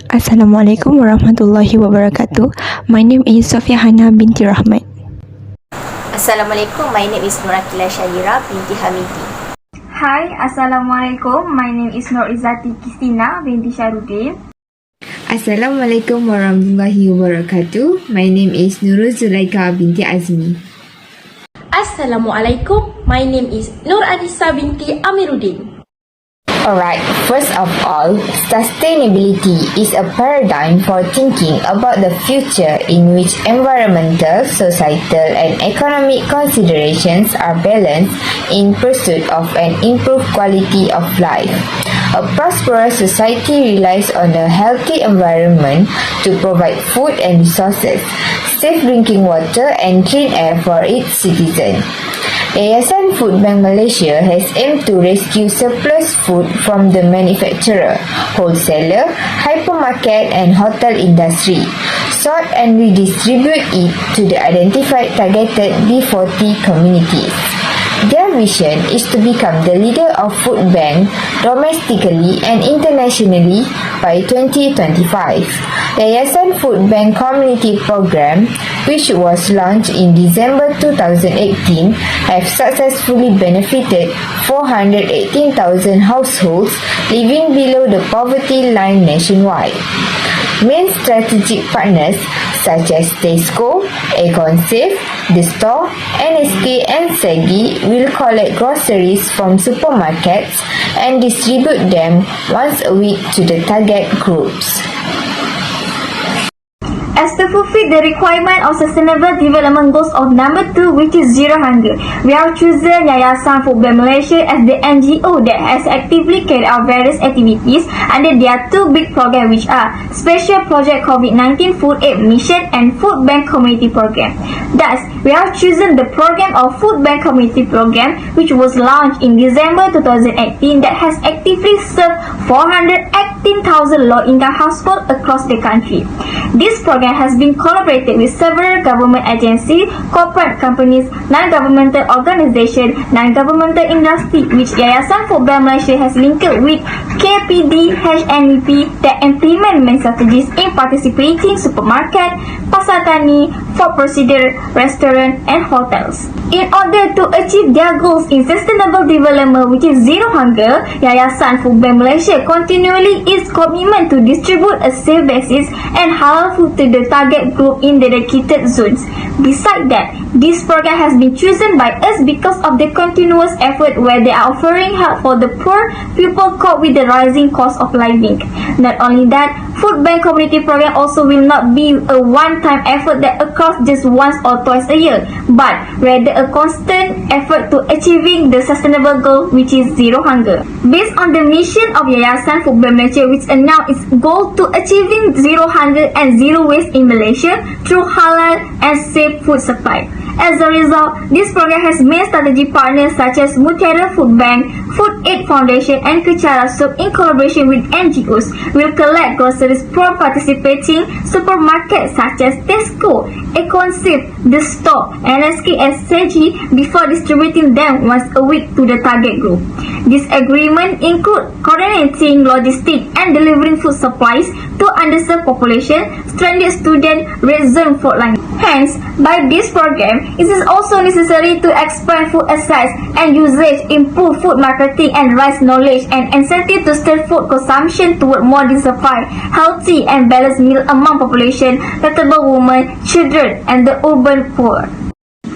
Assalamualaikum warahmatullahi wabarakatuh. My name is Sofhia Hanna binti Rahmat. Assalamualaikum, my name is Nuraqilah Syahera binti Hamidi. Hi, Assalamualaikum. My name is Izzatie Qistina binti Sharuddin. Assalamualaikum warahmatullahi wabarakatuh. My name is Nurul Zulaikha binti Azmi. Assalamualaikum. My name is Anisa binti Amirudin. Alright, first of all, sustainability is a paradigm for thinking about the future in which environmental, societal and economic considerations are balanced in pursuit of an improved quality of life. A prosperous society relies on a healthy environment to provide food and resources, safe drinking water and clean air for its citizens. Yayasan Food Bank Malaysia has aimed to rescue surplus food from the manufacturer, wholesaler, hypermarket and hotel industry, sort and redistribute it to the identified targeted B40 communities. Their vision is to become the leader of food bank domestically and internationally by 2025. Yayasan Food Bank Community Program, which was launched in December 2018, have successfully benefited 418,000 households living below the poverty line nationwide. Main strategic partners such as Tesco, Safe, The Store, NSK and Segi will collect groceries from supermarkets and distribute them once a week to the target groups. As to fulfill the requirement of Sustainable Development Goals of number 2, which is zero hunger, we have chosen Yayasan Food Bank Malaysia as the NGO that has actively carried out various activities under their two big programs, which are Special Project COVID-19 Food Aid Mission and Food Bank Community Program. Thus, we have chosen the program of Food Bank Community Program, which was launched in December 2018, that has actively served 418,000 low-income households across the country. This program has been collaborated with several government agencies, corporate companies, non-governmental organizations, non-governmental industry, which Yayasan Food Bank Malaysia has linked with KPD, HNEP that implement main strategies in participating supermarket, pasar tani, food procedure, restaurant and hotels. In order to achieve their goals in sustainable development, which is zero hunger, Yayasan Food Bank Malaysia continually its commitment to distribute a safe basis and halal food to the target group in dedicated zones. Besides that, this program has been chosen by us because of the continuous effort where they are offering help for the poor people cope with the rising cost of living. Not only that, Food Bank Community Program also will not be a one-time effort that occurs just once or twice a year, but rather a constant effort to achieving the sustainable goal, which is zero hunger. Based on the mission of Yayasan Food Bank Malaysia, which announced its goal to achieving zero hunger and zero waste in Malaysia through halal and safe food supply. As a result, this program has main strategic partners such as Mutiara Food Bank, Food Aid Foundation and Kecara Soup in collaboration with NGOs will collect groceries from participating supermarkets such as Tesco, Safe, The Store, NSK and Segi before distributing them once a week to the target group. This agreement includes coordinating logistics and delivering food supplies to underserved population, stranded students, red zone frontline. Hence, by this program, it is also necessary to expand food access and usage, improve food marketing and raise knowledge and incentive to steer food consumption toward more diversified, healthy and balanced meal among population, vulnerable women, children and the urban poor.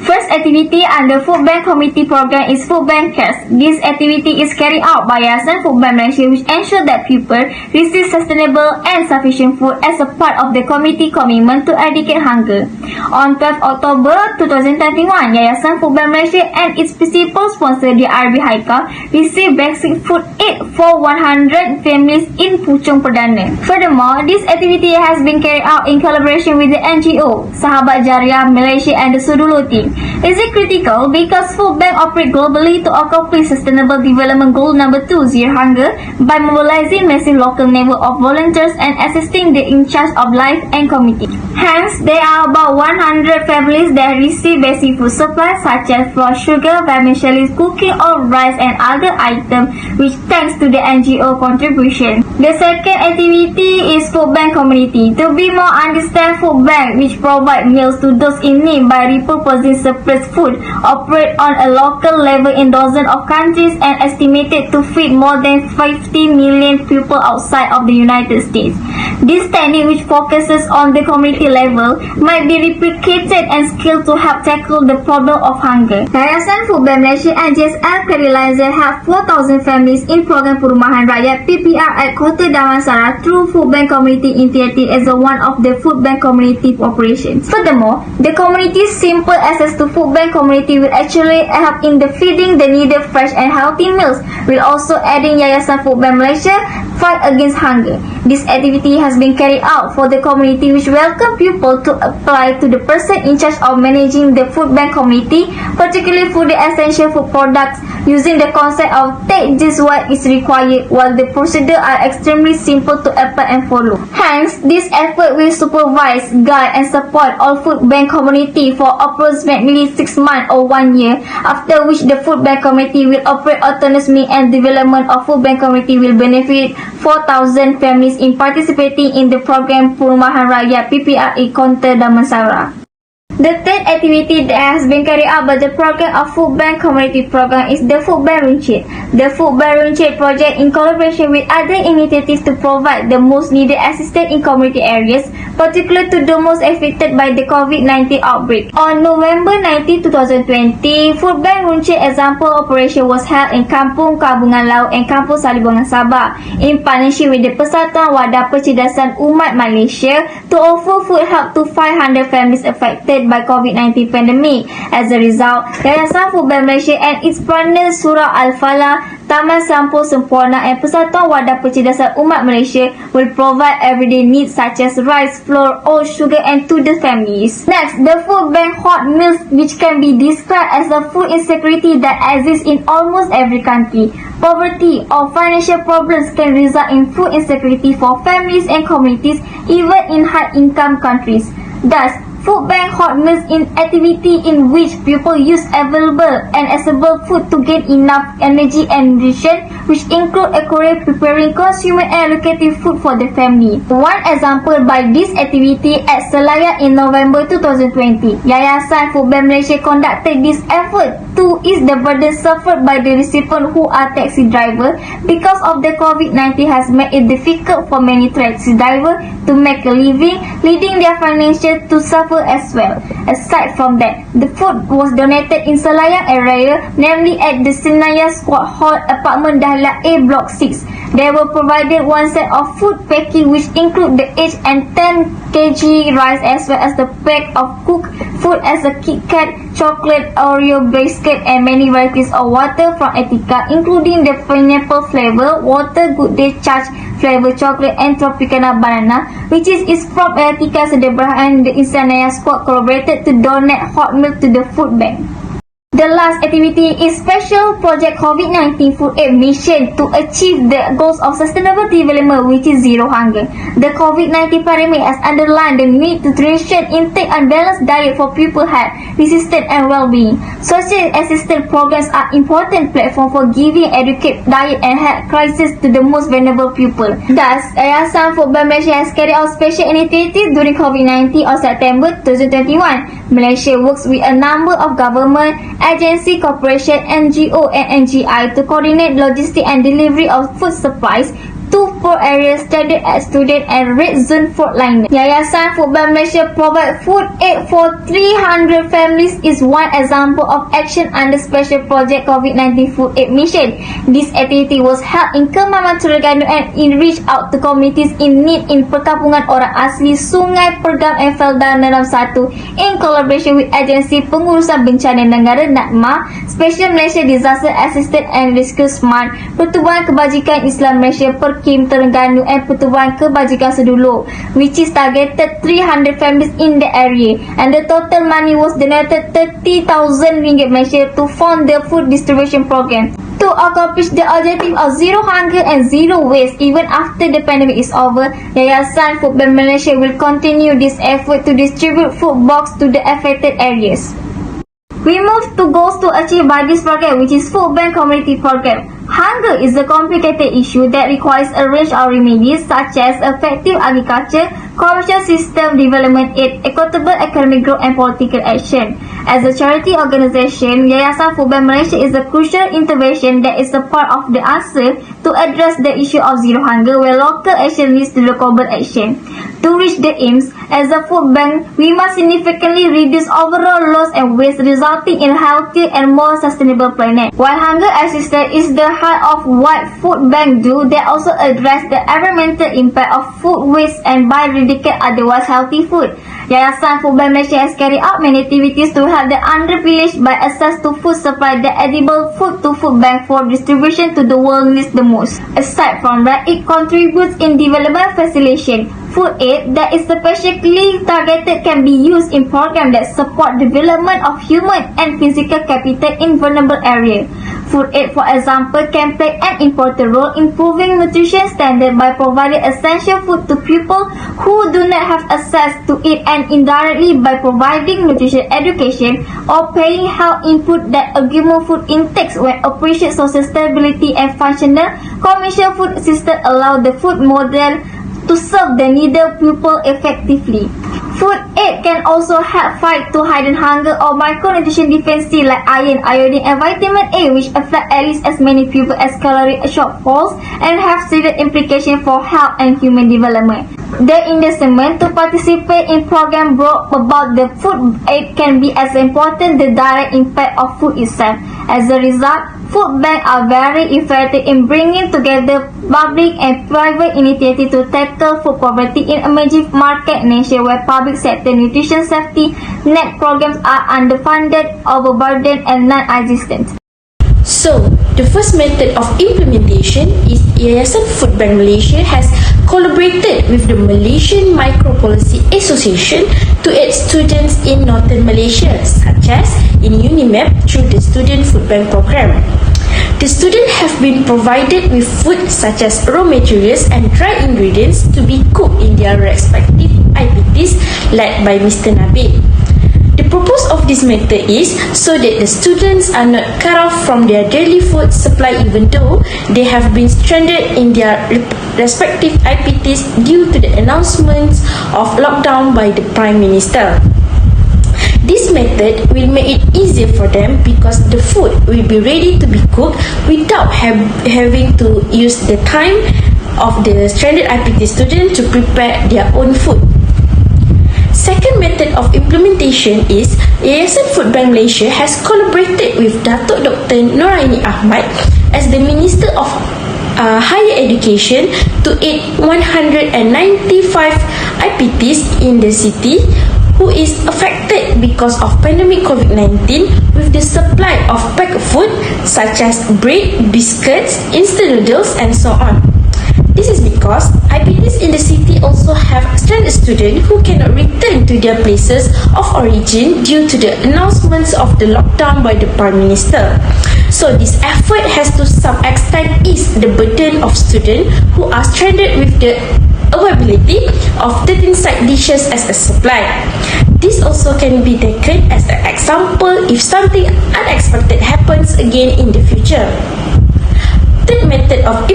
First activity under Food Bank Community Program is Food Bank Cares. This activity is carried out by Yayasan Food Bank Malaysia, which ensure that people receive sustainable and sufficient food as a part of the community commitment to eradicate hunger. On 12 October 2021, Yayasan Food Bank Malaysia and its principal sponsor, the RB Haikal, received basic food aid for 100 families in Puchong Perdana. Furthermore, this activity has been carried out in collaboration with the NGO, Sahabat Jariah Malaysia and the Suduluti. Is it critical? Because food bank operate globally to accomplish Sustainable Development Goal number 2, zero hunger, by mobilizing massive local network of volunteers and assisting the in charge of life and community. Hence, there are about 100 families that receive basic food supplies such as flour, sugar, vermicelli, cooking oil, rice and other items, which thanks to the NGO contribution. The second activity is food bank community. To be more understand food bank, which provide meals to those in need by repurposing surplus food, operate on a local level in dozens of countries and estimated to feed more than 50 million people outside of the United States. This technique, which focuses on the community level, might be replicated and scaled to help tackle the problem of hunger. Yayasan Food Bank Malaysia and JSL Fertilizer have 4,000 families in program Perumahan Rakyat PPR at Kota Damansara through Food Bank Community Izzatie as one of the food bank community operations. Furthermore, the community's simple access to food bank community will actually help in the feeding the needed fresh and healthy meals, while also adding Yayasan Food Bank Malaysia fight against hunger. This activity has been carried out for the community, which welcome people to apply to the person in charge of managing the food bank community, particularly for the essential food products, using the concept of take just what is required, while the procedure are extremely simple to apply and follow. Hence, this effort will supervise, guide and support all food bank community for approximately 6 months or 1 year, after which the food bank community will operate autonomously and development of food bank community will benefit 4,000 families in participating in the program Perumahan Rakyat PPR Kota Damansara. The third activity that has been carried out by the program of Food Bank Community Program is the Food Bank Runcit. The Food Bank Runcit project, in collaboration with other initiatives to provide the most needed assistance in community areas, particularly to the most affected by the COVID-19 outbreak. On November 19, 2020, Food Bank Runcit example operation was held in Kampung Kabungan Laut and Kampung Salibungan Sabah in partnership with the Persatuan Wadah Percerdasan Umat Malaysia to offer food help to 500 families affected by COVID-19 pandemic. As a result, Yayasan Food Bank Malaysia and its partners Surah Al-Falah, Taman Sampul Sempurna and Persatuan Wadah Percerdasan Umat Malaysia will provide everyday needs such as rice, flour, oil, sugar and to the families. Next, the food bank hot meals, which can be described as the food insecurity that exists in almost every country. Poverty or financial problems can result in food insecurity for families and communities even in high-income countries. Thus, food bank hot meals in activity in which people use available and accessible food to gain enough energy and nutrition, which include accurate preparing consumer and allocating food for the family. One example by this activity at Selayar in November 2020, Yayasan Food Bank Malaysia conducted this effort to ease the burden suffered by the recipients who are taxi drivers because of the COVID-19 has made it difficult for many taxi drivers to make a living, leading their financial to suffer as well. Aside from that, the food was donated in Selayang area, namely at the Senaya Squad Hall Apartment Dahlia A Block 6. They were provided one set of food packing which include the 8 and 10 kg rice as well as the pack of cooked food as a Kit Kat, chocolate, Oreo biscuit and many varieties of water from Etika, including the pineapple flavor, water good day charge flavor chocolate and Tropicana banana, which is from Etika Sedebrah, and the Insanaya Squad collaborated to donate hot milk to the food bank. The last activity is special project COVID-19 Food Aid Mission to achieve the goals of sustainable development, which is zero hunger. The COVID-19 pandemic has underlined the need to nutrition intake and balanced diet for people health, resistance and well-being. Social assistance programs are important platform for giving adequate diet and health crisis to the most vulnerable people. Thus, Yayasan Food Bank Malaysia has carried out special initiatives during COVID-19 on September 2021. Malaysia works with a number of government, agency, corporation, NGO and NGI to coordinate logistics and delivery of food supplies to poor areas, stranded at student and red zone frontliners. Yayasan Food Bank Malaysia provide food aid for 300 families is one example of action under special project COVID-19 Food Aid Mission. This activity was held in Kemaman Terengganu and in reach out to communities in need in Perkampungan Orang Asli Sungai Pergam and Felda 61 in collaboration with Agensi Pengurusan Bencana Negara NADMA, Special Malaysia Disaster Assistance and Rescue Smart, Pertubuhan Kebajikan Islam Malaysia Kim Terengganu and Pertubuhan Kebajikan Sedulur, which is targeted 300 families in the area, and the total money was donated 30,000 ringgit Malaysia to fund the food distribution program. To accomplish the objective of zero hunger and zero waste even after the pandemic is over, Yayasan Food Bank Malaysia will continue this effort to distribute food box to the affected areas. We move to goals to achieve by this program, which is Food Bank Community Program. Hunger is a complicated issue that requires a range of remedies such as effective agriculture, commercial system development aid, equitable economic growth and political action. As a charity organisation, Yayasan Food Bank Malaysia is a crucial intervention that is a part of the answer to address the issue of zero hunger where local action leads to the global action. To reach the aims, as a food bank, we must significantly reduce overall loss and waste, resulting in a healthier and more sustainable planet. While hunger assistance is the heart of what food bank do, they also address the environmental impact of food waste and by eradicating otherwise healthy food. Yayasan Food Bank Malaysia has carried out many activities to help the underprivileged by access to food supply, the edible food to food bank for distribution to the world needs the most. Aside from that, it contributes in development facilitation. Food aid that is specifically targeted can be used in programs that support development of human and physical capital in vulnerable areas. Food aid, for example, can play an important role in improving nutrition standards by providing essential food to people who do not have access to it, and indirectly by providing nutrition education or paying health input that augment food intakes when appreciate social stability and functional commercial food system allow the food model to serve the needed people effectively. Food aid can also help fight to hidden hunger or micronutrition deficiency like iron, iodine and vitamin A, which affect at least as many people as calorie shortfalls and have serious implications for health and human development. The investment to participate in program brought about the food aid can be as important the direct impact of food itself. As a result, food banks are very effective in bringing together public and private initiatives to tackle food poverty in emerging market nations where public sector nutrition safety net programs are underfunded, overburdened and non-existent. So, the first method of implementation is Yayasan Food Bank Malaysia has collaborated with the Malaysian Micropolicy Association to aid students in Northern Malaysia, such as in UNIMAP through the Student Food Bank program. The students have been provided with food such as raw materials and dry ingredients to be cooked in their respective IPTs led by Mr. Nabil. The purpose of this method is so that the students are not cut off from their daily food supply even though they have been stranded in their respective IPTs due to the announcements of lockdown by the Prime Minister. This method will make it easier for them because the food will be ready to be cooked without having to use the time of the stranded IPT student to prepare their own food. Second method of implementation is Yayasan Food Bank Malaysia has collaborated with Datuk Dr. Nuraqilah as the Minister of Higher Education to aid 195 IPTs in the city who is affected because of pandemic COVID-19 with the supply of packed food such as bread, biscuits, instant noodles and so on. This is because IPTs in the city also have stranded students who cannot return to their places of origin due to the announcements of the lockdown by the Prime Minister. So this effort has to some extent ease the burden of students who are stranded with the availability of 13 side dishes as a supply. This also can be taken as an example if something unexpected happens again in the future. Third method of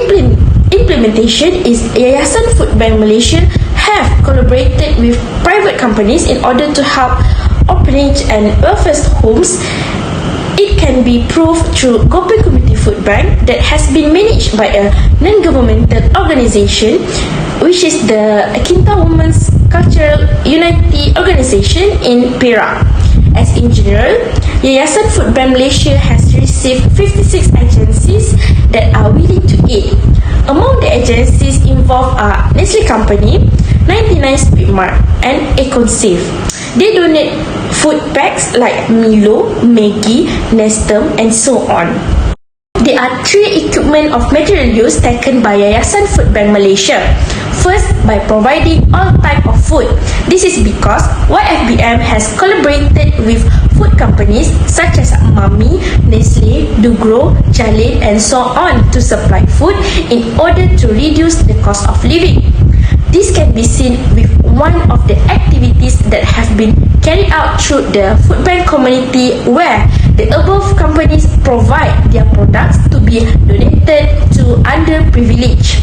implementation is Yayasan Food Bank Malaysia have collaborated with private companies in order to help orphanage and welfare homes. It can be proved through Gopal Community Food Bank that has been managed by a non-governmental organisation, which is the Kinta Women's Cultural Unity Organisation in Perak. As in general, Yayasan Food Bank Malaysia has received 56 agencies that are willing to aid. Among the agencies involved are Nestle Company, 99 Speedmart and EconSafe. They donate food packs like Milo, Maggi, Nestum and so on. there are three equipment of material use taken by Yayasan Food Bank Malaysia. First, by providing all type of food. This is because YFBM has collaborated with food companies such as Mami, Nestle, Dugro, Jalil and so on to supply food in order to reduce the cost of living. This can be seen with one of the activities that have been carried out through the food bank community, where the above companies provide their products to be donated to underprivileged.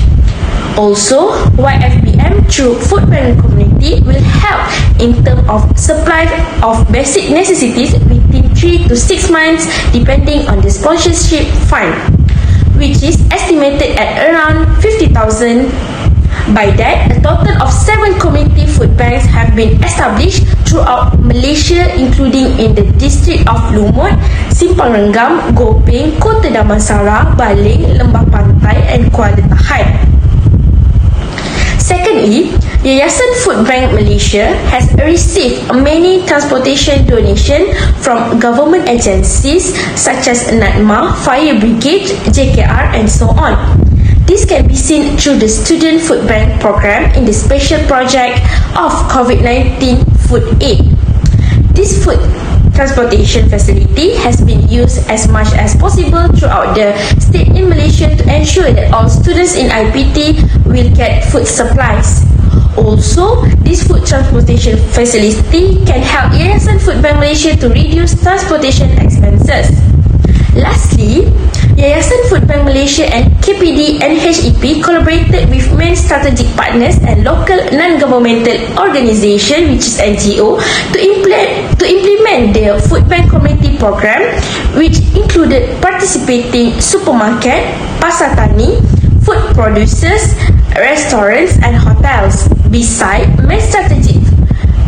Also, YFBM through food bank community will help in terms of supply of basic necessities within 3 to 6 months depending on the sponsorship fund, which is estimated at around 50,000. By that, a total of 7 community food banks have been established throughout Malaysia, including in the district of Lumut, Simpang Renggam, Gopeng, Kota Damansara, Baling, Lembah Pantai and Kuala Tahan. Secondly, Yayasan Food Bank Malaysia has received many transportation donations from government agencies such as NADMA, Fire Brigade, JKR and so on. This can be seen through the Student Food Bank program in the special project of COVID-19 Food Aid. This food transportation facility has been used as much as possible throughout the state in Malaysia to ensure that all students in IPT will get food supplies. Also, this food transportation facility can help Yayasan Food Bank Malaysia to reduce transportation expenses. Lastly, Yayasan Food Bank Malaysia and KPD and HEP collaborated with many strategic partners and local non-governmental organisation, which is NGO, to implement the Food Bank Community Program, which included participating supermarket, pasar tani, food producers, restaurants and hotels. Besides, many strategic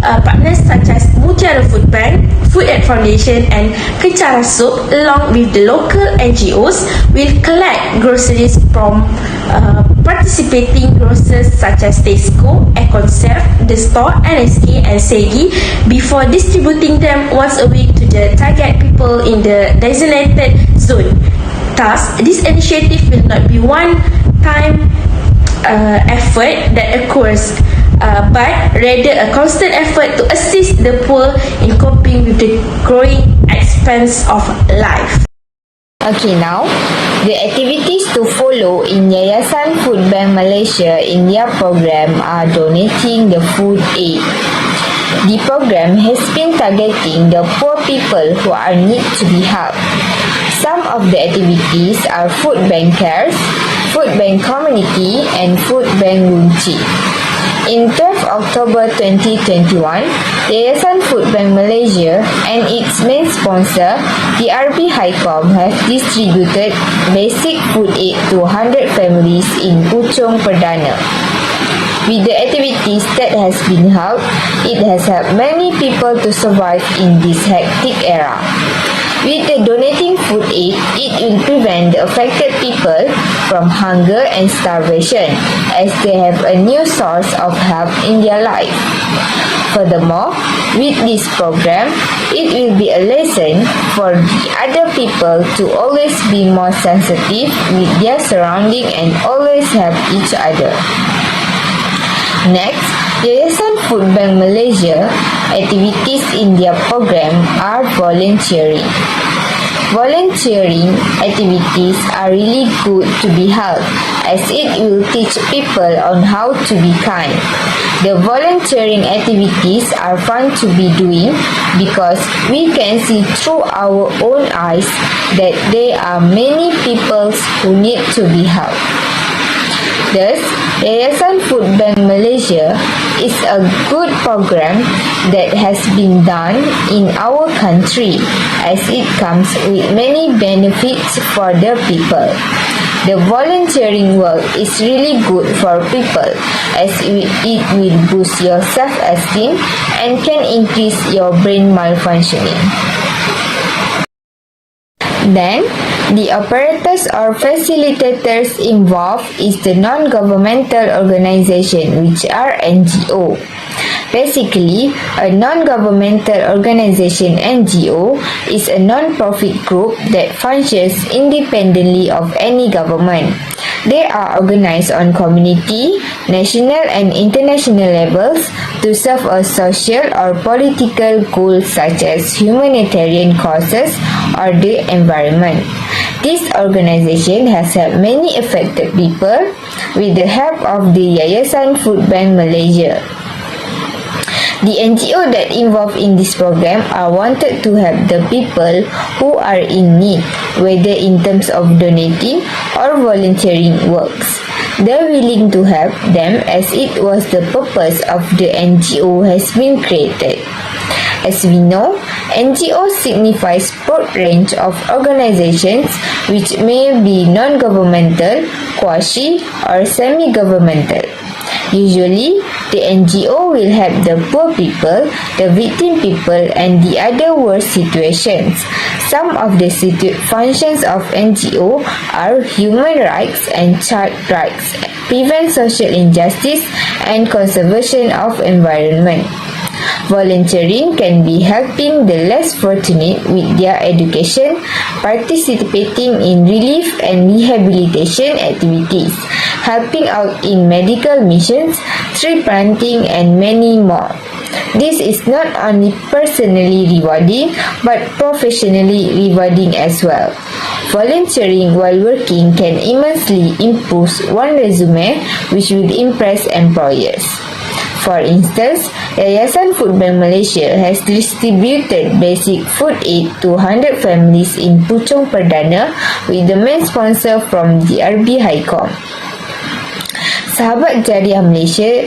partners such as Mutiara Food Bank, Food Aid Foundation and Kencara Soup, along with the local NGOs, will collect groceries from participating grocers such as Tesco, Econserve, The Store, NSK and Segi before distributing them once a week to the target people in the designated zone. Thus, this initiative will not be one-time effort that occurs, but rather a constant effort to assist the poor in coping with the growing expense of life. Okay, now the activities to follow in Yayasan Food Bank Malaysia in their program are donating the food aid. The program has been targeting the poor people who are need to be helped. Some of the activities are food bank cares, food bank community and food bank lunchi. In 12 October 2021, Yayasan Food Bank Malaysia and its main sponsor, DRB Highcom, have distributed basic food aid to 100 families in Puchong Perdana. With the activities that has been held, it has helped many people to survive in this hectic era. With the donating food aid, it will prevent the affected people from hunger and starvation, as they have a new source of help in their life. Furthermore, with this program, it will be a lesson for the other people to always be more sensitive with their surrounding and always help each other. Next, Yayasan Food Bank Malaysia activities in their program are volunteering. Volunteering activities are really good to be held, as it will teach people on how to be kind. The volunteering activities are fun to be doing because we can see through our own eyes that there are many people who need to be helped. Thus, Yayasan Food Bank Malaysia is a good program that has been done in our country, as it comes with many benefits for the people. The volunteering work is really good for people, as it will boost your self-esteem and can increase your brain malfunctioning. Then, the operators or facilitators involved is the non-governmental organization, which are NGO. Basically, a non-governmental organization (NGO) is a non-profit group that functions independently of any government. They are organized on community, national and international levels to serve a social or political goal such as humanitarian causes or the environment. This organization has helped many affected people with the help of the Yayasan Food Bank Malaysia. The NGO that involved in this program are wanted to help the people who are in need, whether in terms of donating or volunteering works. They're willing to help them as it was the purpose of the NGO has been created. As we know, NGO signifies broad range of organizations which may be non-governmental, quasi or semi-governmental. Usually, the NGO will help the poor people, the victim people and the other worst situations. Some of the functions of NGO are human rights and child rights, prevent social injustice and conservation of environment. Volunteering can be helping the less fortunate with their education, participating in relief and rehabilitation activities, helping out in medical missions, tree planting and many more. This is not only personally rewarding but professionally rewarding as well. Volunteering while working can immensely improve one resume which will impress employers. For instance, Yayasan Food Bank Malaysia has distributed basic food aid to 100 families in Puchong Perdana with the main sponsor from the RB Highcom. Sahabat Jariah Malaysia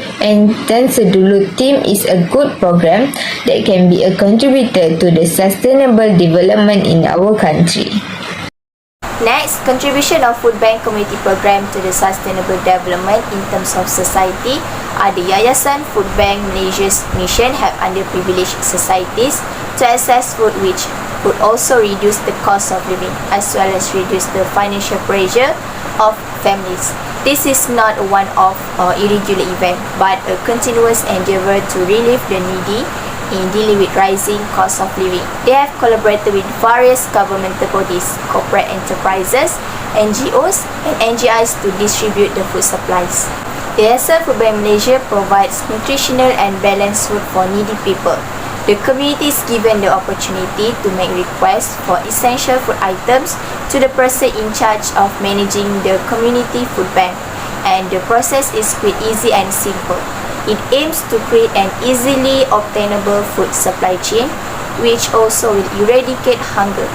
dan Sedulur Team is a good program that can be a contributor to the sustainable development in our country. Next, contribution of food bank community program to the sustainable development in terms of society are the Yayasan Food Bank Malaysia's mission help underprivileged societies to access food, which would also reduce the cost of living as well as reduce the financial pressure of families. This is not a one-off or irregular event but a continuous endeavor to relieve the needy in dealing with rising cost of living. They have collaborated with various governmental bodies, corporate enterprises, NGOs and NGIs to distribute the food supplies. The Yayasan Food Bank Malaysia provides nutritional and balanced food for needy people. The community is given the opportunity to make requests for essential food items to the person in charge of managing the community food bank, and the process is quite easy and simple. It aims to create an easily obtainable food supply chain, which also will eradicate hunger.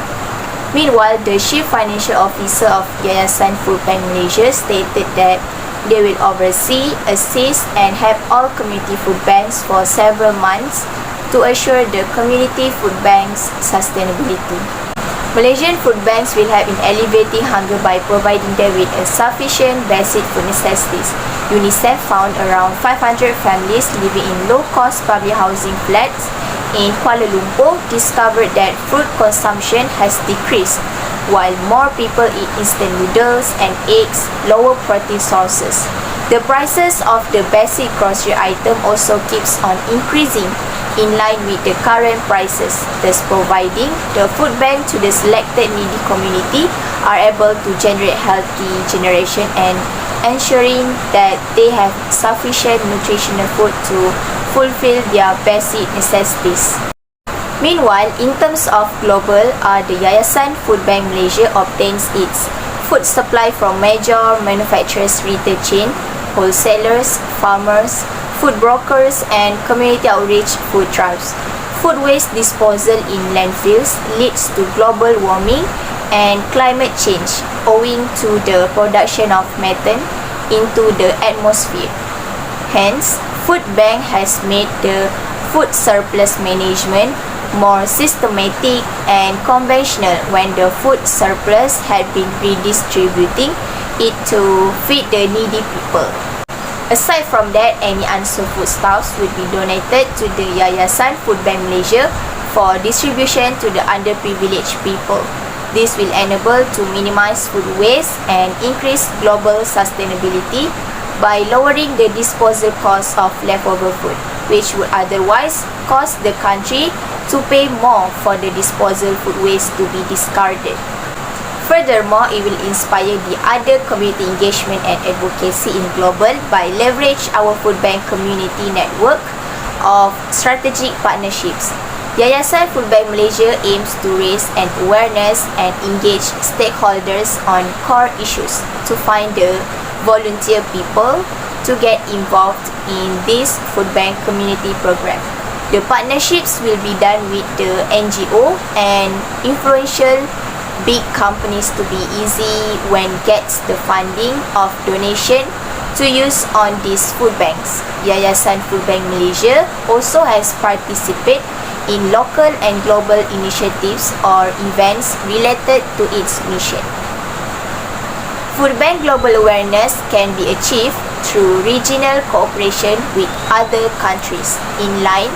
Meanwhile, the Chief Financial Officer of Yayasan Food Bank Malaysia stated that they will oversee, assist and help all community food banks for several months to assure the community food banks' sustainability. Malaysian food banks will help in alleviating hunger by providing them with a sufficient basic food necessities. UNICEF found around 500 families living in low-cost public housing flats in Kuala Lumpur discovered that food consumption has decreased, while more people eat instant noodles and eggs, lower protein sources. The prices of the basic grocery item also keeps on increasing in line with the current prices, thus providing the food bank to the selected needy community are able to generate healthy generation and ensuring that they have sufficient nutritional food to fulfill their basic necessities. Meanwhile, in terms of global, the Yayasan Food Bank Malaysia obtains its food supply from major manufacturers, retail chain, wholesalers, farmers, food brokers and community outreach food drives. Food waste disposal in landfills leads to global warming and climate change owing to the production of methane into the atmosphere. Hence, Food Bank has made the food surplus management more systematic and conventional when the food surplus had been redistributing it to feed the needy people. Aside from that, any unsold foodstuffs will be donated to the Yayasan Food Bank Malaysia for distribution to the underprivileged people. This will enable to minimize food waste and increase global sustainability by lowering the disposal cost of leftover food. which would otherwise cause the country to pay more for the disposal food waste to be discarded. Furthermore, it will inspire the other community engagement and advocacy in global by leverage our food bank community network of strategic partnerships. Yayasan Food Bank Malaysia aims to raise an awareness and engage stakeholders on core issues to find the volunteer people to get involved in this food bank community program. The partnerships will be done with the NGO and influential big companies to be easy when gets the funding of donation to use on these food banks. Yayasan Food Bank Malaysia also has participated in local and global initiatives or events related to its mission. Food bank global awareness can be achieved through regional cooperation with other countries in line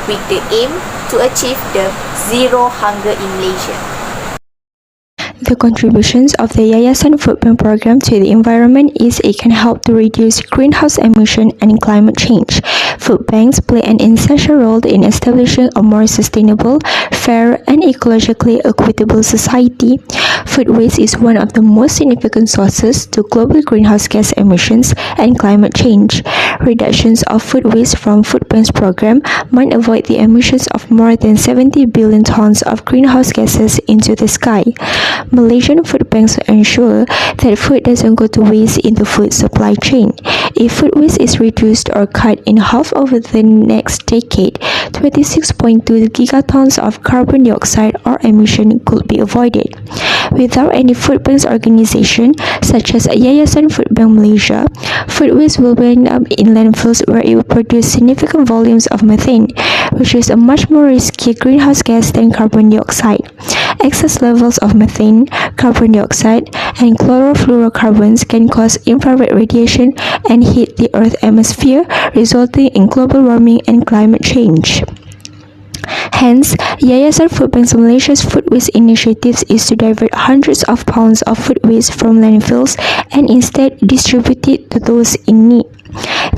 with the aim to achieve the zero hunger in Malaysia. The contributions of the Yayasan Food Bank program to the environment is it can help to reduce greenhouse emission and climate change. Food banks play an essential role in establishing a more sustainable, fair, and ecologically equitable society. Food waste is one of the most significant sources to global greenhouse gas emissions and climate change. Reductions of food waste from food banks program might avoid the emissions of more than 70 billion tons of greenhouse gases into the sky. Malaysian food banks ensure that food doesn't go to waste in the food supply chain. If food waste is reduced or cut in half over the next decade, 26.2 gigatons of carbon dioxide or emission could be avoided. Without any food banks organization, such as Yayasan Food Bank Malaysia, food waste will end up in landfills where it will produce significant volumes of methane, which is a much more risky greenhouse gas than carbon dioxide. Excess levels of methane, carbon dioxide, and chlorofluorocarbons can cause infrared radiation and heat the Earth's atmosphere, resulting in global warming and climate change. Hence, Yayasan Food Bank Malaysia's food waste initiatives is to divert hundreds of pounds of food waste from landfills and instead distribute it to those in need.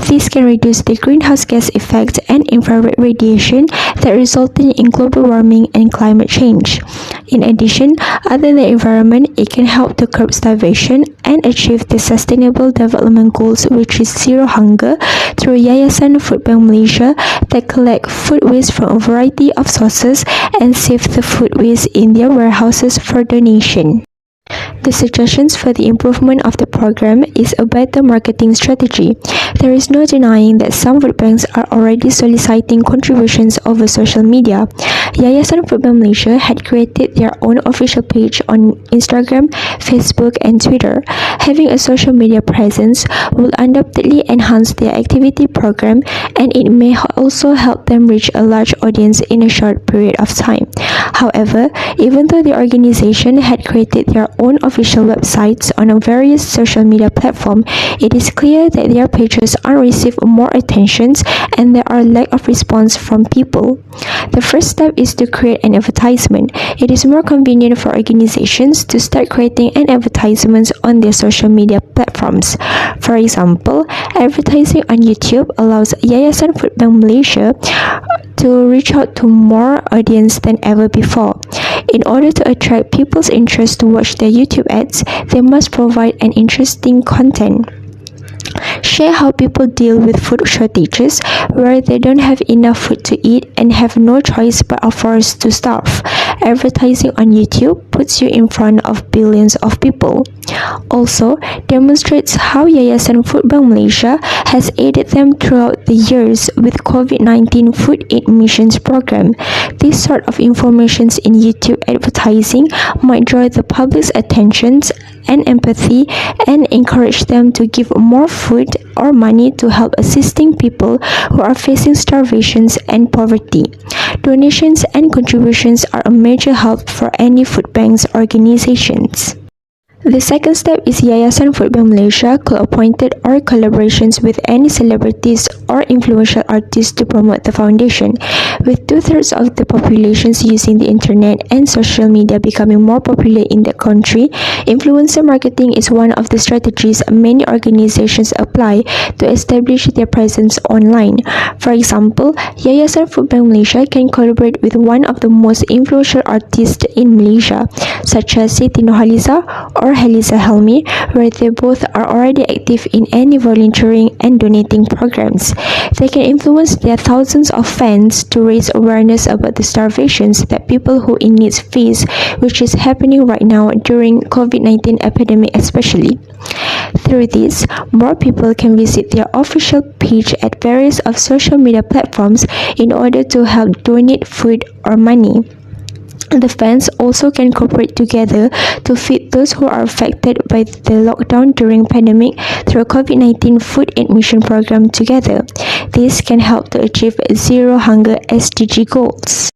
This can reduce the greenhouse gas effect and infrared radiation that result in global warming and climate change. In addition, other than the environment, it can help to curb starvation and achieve the Sustainable Development Goals, which is zero hunger, through Yayasan Food Bank Malaysia that collect food waste from a variety of sources and save the food waste in their warehouses for donation. The suggestions for the improvement of the program is a better marketing strategy. There is no denying that some food banks are already soliciting contributions over social media. Yayasan Food Bank Malaysia had created their own official page on Instagram, Facebook, and Twitter. Having a social media presence will undoubtedly enhance their activity program, and it may also help them reach a large audience in a short period of time. However, even though the organization had created their own official websites on a various social media platforms, it is clear that their pages aren't received more attention and there are lack of response from people. The first step is to create an advertisement. It is more convenient for organizations to start creating an advertisement on their social media platforms. For example, advertising on YouTube allows Yayasan Food Bank Malaysia to reach out to more audience than ever before. In order to attract people's interest to watch their YouTube ads, they must provide an interesting content. Share how people deal with food shortages, where they don't have enough food to eat and have no choice but are forced to starve. Advertising on YouTube puts you in front of billions of people. Also, demonstrates how Yayasan Food Bank Malaysia has aided them throughout the years with COVID-19 Food Aid Missions program. This sort of information in YouTube advertising might draw the public's attention and empathy and encourage them to give more food or money to help assisting people who are facing starvations and poverty. Donations and contributions are a major help for any food banks organizations. The second step is Yayasan Food Bank Malaysia co-appointed or collaborations with any celebrities or influential artists to promote the foundation. With 2/3 of the populations using the internet and social media becoming more popular in the country, influencer marketing is one of the strategies many organizations apply to establish their presence online. For example, Yayasan Food Bank Malaysia can collaborate with one of the most influential artists in Malaysia, such as Siti Nurhaliza or Haliza Helmi, where they both are already active in any volunteering and donating programs. They can influence their thousands of fans to raise awareness about the starvations that people who in need face, which is happening right now during COVID-19 epidemic especially. Through this, more people can visit their official page at various of social media platforms in order to help donate food or money. The fans also can cooperate together to feed those who are affected by the lockdown during pandemic through COVID-19 food admission program together. This can help to achieve zero hunger SDG goals.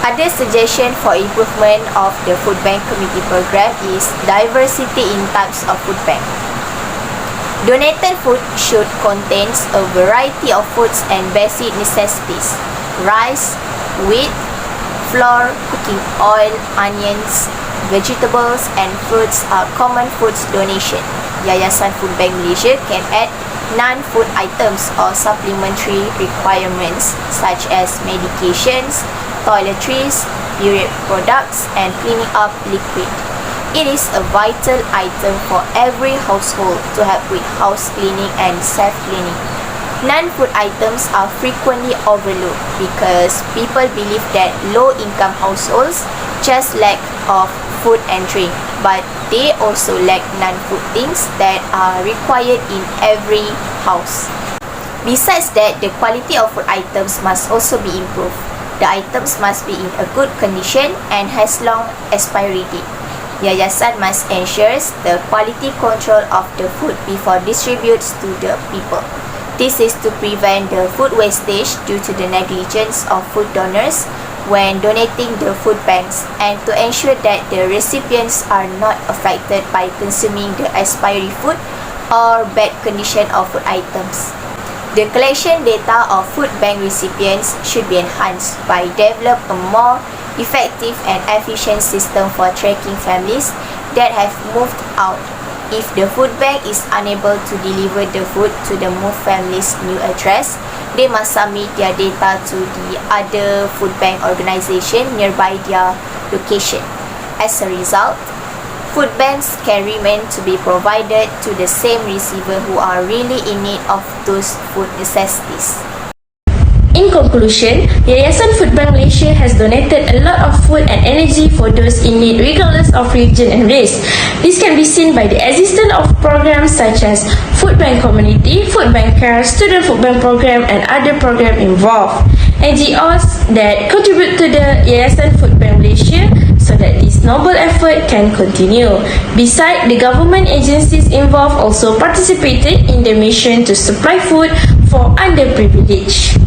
Other suggestion for improvement of the food bank committee program is diversity in types of food bank. Donated food should contain a variety of foods and basic necessities: rice, wheat, flour, cooking oil, onions, vegetables and fruits are common foods donation. Yayasan Food Bank Malaysia can add non-food items or supplementary requirements such as medications, toiletries, period products and cleaning up liquid. It is a vital item for every household to help with house cleaning and self-cleaning. Non-food items are frequently overlooked because people believe that low-income households just lack of food and drink, but they also lack non-food things that are required in every house. Besides that, the quality of food items must also be improved. The items must be in a good condition and has long expiry date. Yayasan must ensure the quality control of the food before distributes to the people. This is to prevent the food wastage due to the negligence of food donors when donating the food banks and to ensure that the recipients are not affected by consuming the expiry food or bad condition of food items. The collection data of food bank recipients should be enhanced by developing a more effective and efficient system for tracking families that have moved out. If the food bank is unable to deliver the food to the moved family's new address, they must submit their data to the other food bank organization nearby their location. As a result, food banks can remain to be provided to the same receiver who are really in need of those food necessities. In conclusion, Yayasan Food Bank Malaysia has donated a lot of food and energy for those in need regardless of region and race. This can be seen by the existence of programs such as Food Bank Community, Food Bank Care, Student Food Bank Program and other programs involved. NGOs that contribute to the Yayasan Food Bank Malaysia so that this noble effort can continue. Besides, the government agencies involved also participated in the mission to supply food for underprivileged.